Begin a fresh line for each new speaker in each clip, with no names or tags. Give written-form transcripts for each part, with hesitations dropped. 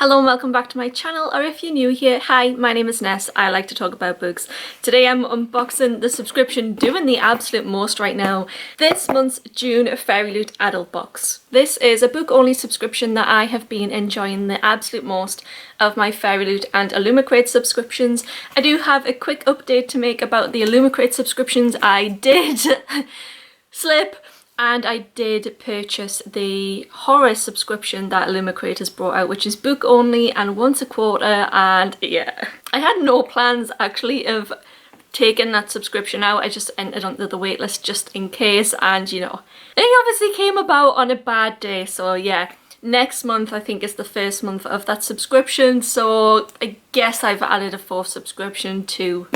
Hello and welcome back to my channel, or if you're new here, hi, my name is Ness. I like to talk about books. Today I'm unboxing the subscription doing the absolute most right now. This month's June Fairyloot adult box. This is a book-only subscription that I have been enjoying the absolute most of my Fairyloot and Illumicrate subscriptions. I do have a quick update to make about the Illumicrate subscriptions. I did slip. And I did purchase the horror subscription that Illumicrate has brought out, which is book only and once a quarter, and yeah. I had no plans actually of taking that subscription out. I just entered onto the waitlist just in case, and you know, it obviously came about on a bad day, so yeah. Next month I think is the first month of that subscription, so I guess I've added a fourth subscription to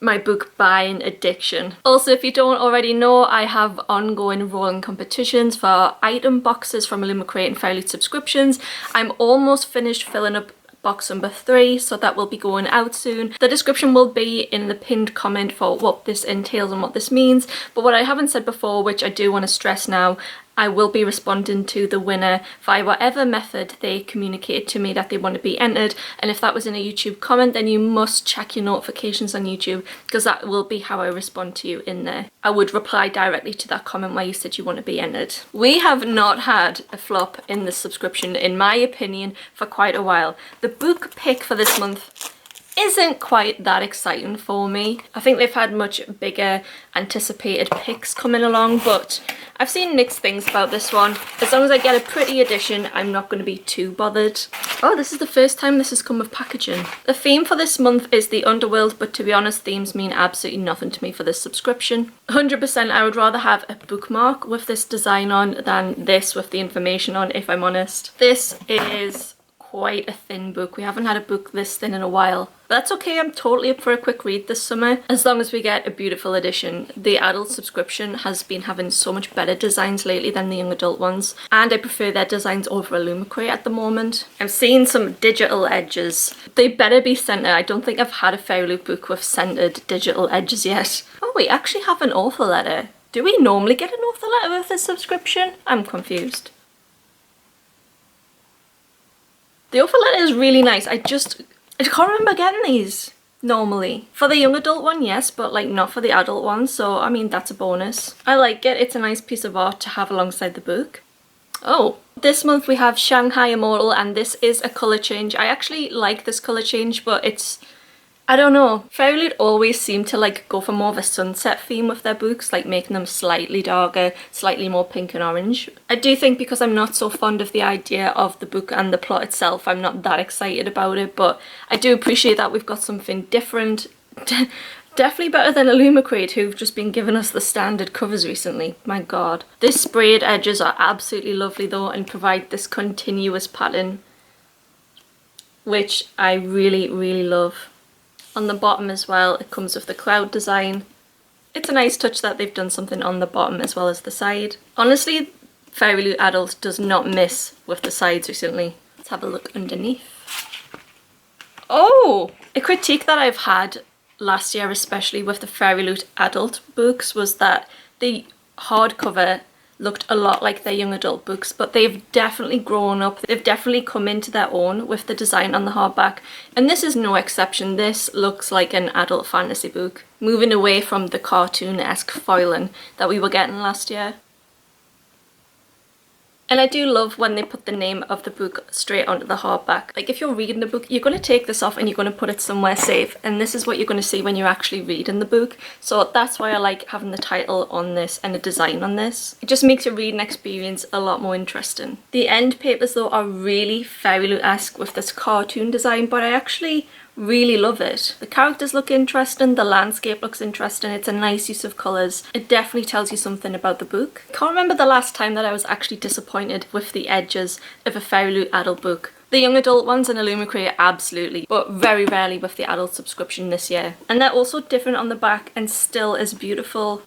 my book buying addiction. Also, if you don't already know, I have ongoing rolling competitions for item boxes from Illumicrate and Fairyloot subscriptions. I'm almost finished filling up box number 3, so that will be going out soon. The description will be in the pinned comment for what this entails and what this means, but what I haven't said before, which I do want to stress now, I will be responding to the winner via whatever method they communicated to me that they want to be entered, and if that was in a YouTube comment, then you must check your notifications on YouTube, because that will be how I respond to you in there. I would reply directly to that comment where you said you want to be entered. We have not had a flop in this subscription, in my opinion, for quite a while. The book pick for this month isn't quite that exciting for me. I think they've had much bigger anticipated picks coming along, but I've seen mixed things about this one. As long as I get a pretty edition, I'm not going to be too bothered. Oh, this is the first time this has come with packaging. The theme for this month is the Underworld, but to be honest, themes mean absolutely nothing to me for this subscription. 100% I would rather have a bookmark with this design on than this with the information on, if I'm honest. This is quite a thin book. We haven't had a book this thin in a while. But that's okay, I'm totally up for a quick read this summer, as long as we get a beautiful edition. The adult subscription has been having so much better designs lately than the young adult ones, and I prefer their designs over Illumicrate at the moment. I'm seeing some digital edges. They better be centered. I don't think I've had a Fairyloot book with centered digital edges yet. Oh, we actually have an author letter. Do we normally get an author letter with this subscription? I'm confused. The offer letter is really nice. I can't remember getting these normally. For the young adult one, yes, but like not for the adult one, so I mean that's a bonus. I like it. It's a nice piece of art to have alongside the book. Oh, this month we have Shanghai Immortal, and this is a colour change. I actually like this colour change, but it's, I don't know. Fairyloot always seem to like go for more of a sunset theme with their books, like making them slightly darker, slightly more pink and orange. I do think because I'm not so fond of the idea of the book and the plot itself, I'm not that excited about it, but I do appreciate that we've got something different. Definitely better than Illumicrate, who've just been giving us the standard covers recently. My god. These sprayed edges are absolutely lovely though, and provide this continuous pattern, which I really, really love. On the bottom as well, it comes with the cloud design. It's a nice touch that they've done something on the bottom as well as the side. Honestly, Fairyloot Adult does not miss with the sides recently. Let's have a look underneath. Oh! A critique that I've had last year, especially with the Fairyloot Adult books, was that the hardcover looked a lot like their young adult books, but they've definitely grown up. They've definitely come into their own with the design on the hardback, and this is no exception. This looks like an adult fantasy book, moving away from the cartoon-esque foiling that we were getting last year. And I do love when they put the name of the book straight onto the hardback. Like if you're reading the book, you're going to take this off and you're going to put it somewhere safe. And this is what you're going to see when you're actually reading the book. So that's why I like having the title on this and the design on this. It just makes your reading experience a lot more interesting. The end papers though are really Fairyloot-esque with this cartoon design, but I actually really love it. The characters look interesting, the landscape looks interesting, it's a nice use of colours. It definitely tells you something about the book. I can't remember the last time that I was actually disappointed with the edges of a Fairyloot adult book. The young adult ones in Illumicrate, absolutely, but very rarely with the adult subscription this year. And they're also different on the back and still as beautiful.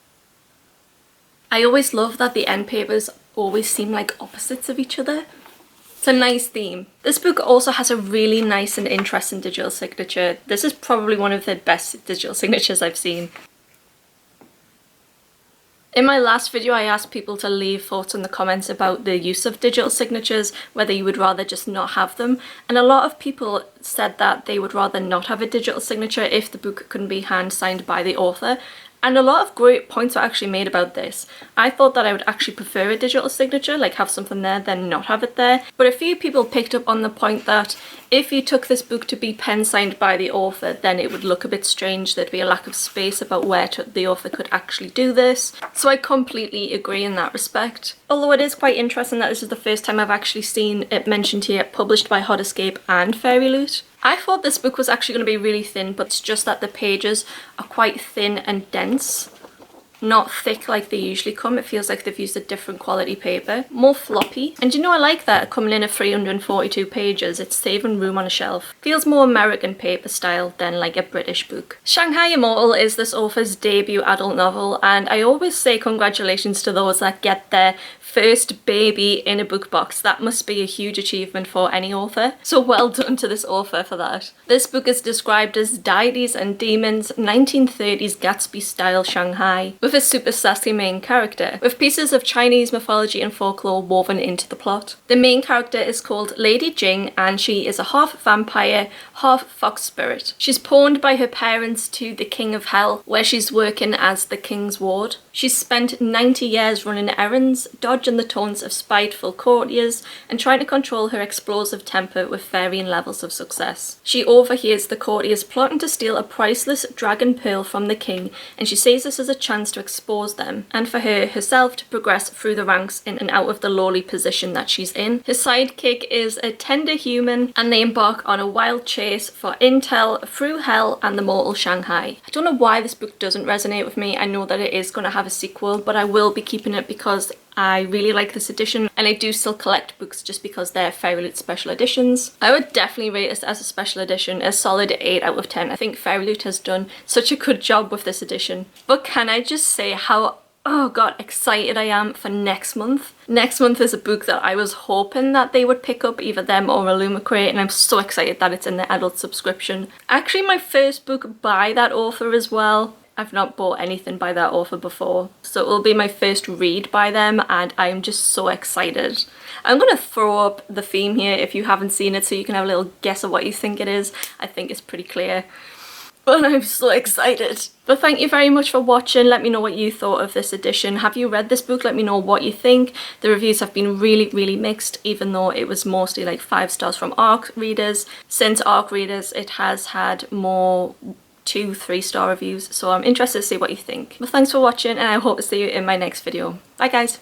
I always love that the end papers always seem like opposites of each other. It's a nice theme. This book also has a really nice and interesting digital signature. This is probably one of the best digital signatures I've seen. In my last video, I asked people to leave thoughts in the comments about the use of digital signatures, whether you would rather just not have them. And a lot of people said that they would rather not have a digital signature if the book couldn't be hand signed by the author. And a lot of great points were actually made about this. I thought that I would actually prefer a digital signature, like have something there, then not have it there. But a few people picked up on the point that if you took this book to be pen signed by the author, then it would look a bit strange. There'd be a lack of space about where the author could actually do this. So I completely agree in that respect. Although it is quite interesting that this is the first time I've actually seen it mentioned here, published by Hot Escape and Fairyloot. I thought this book was actually going to be really thin, but it's just that the pages are quite thin and dense. Not thick like they usually come. It feels like they've used a different quality paper. More floppy. And you know, I like that coming in at 342 pages. It's saving room on a shelf. Feels more American paper style than like a British book. Shanghai Immortal is this author's debut adult novel, and I always say congratulations to those that get their first baby in a book box. That must be a huge achievement for any author. So well done to this author for that. This book is described as Deities and Demons, 1930s Gatsby style Shanghai, with a super sassy main character, with pieces of Chinese mythology and folklore woven into the plot. The main character is called Lady Jing, and she is a half vampire, half fox spirit. She's pawned by her parents to the King of Hell, where she's working as the King's ward. She's spent 90 years running errands, dodging the taunts of spiteful courtiers, and trying to control her explosive temper with varying levels of success. She overhears the courtiers plotting to steal a priceless dragon pearl from the king, and she sees this as a chance to expose them, and for herself to progress through the ranks in and out of the lowly position that she's in. Her sidekick is a tender human, and they embark on a wild chase for intel through hell and the mortal Shanghai. I don't know why this book doesn't resonate with me. I know that it is going to have a sequel, but I will be keeping it because I really like this edition, and I do still collect books just because they're Fairyloot special editions. I would definitely rate this as a special edition, a solid 8 out of 10. I think Fairyloot has done such a good job with this edition. But can I just say how, oh god, excited I am for next month. Next month is a book that I was hoping that they would pick up, either them or Illumicrate, and I'm so excited that it's in the adult subscription. Actually my first book by that author as well. I've not bought anything by that author before, so it will be my first read by them, and I'm just so excited. I'm going to throw up the theme here if you haven't seen it, so you can have a little guess of what you think it is. I think it's pretty clear. But I'm so excited. But thank you very much for watching. Let me know what you thought of this edition. Have you read this book? Let me know what you think. The reviews have been really mixed, even though it was mostly like 5 stars from ARC readers. Since ARC readers, it has had more 2-3 star reviews, so I'm interested to see what you think. But thanks for watching, and I hope to see you in my next video. Bye guys!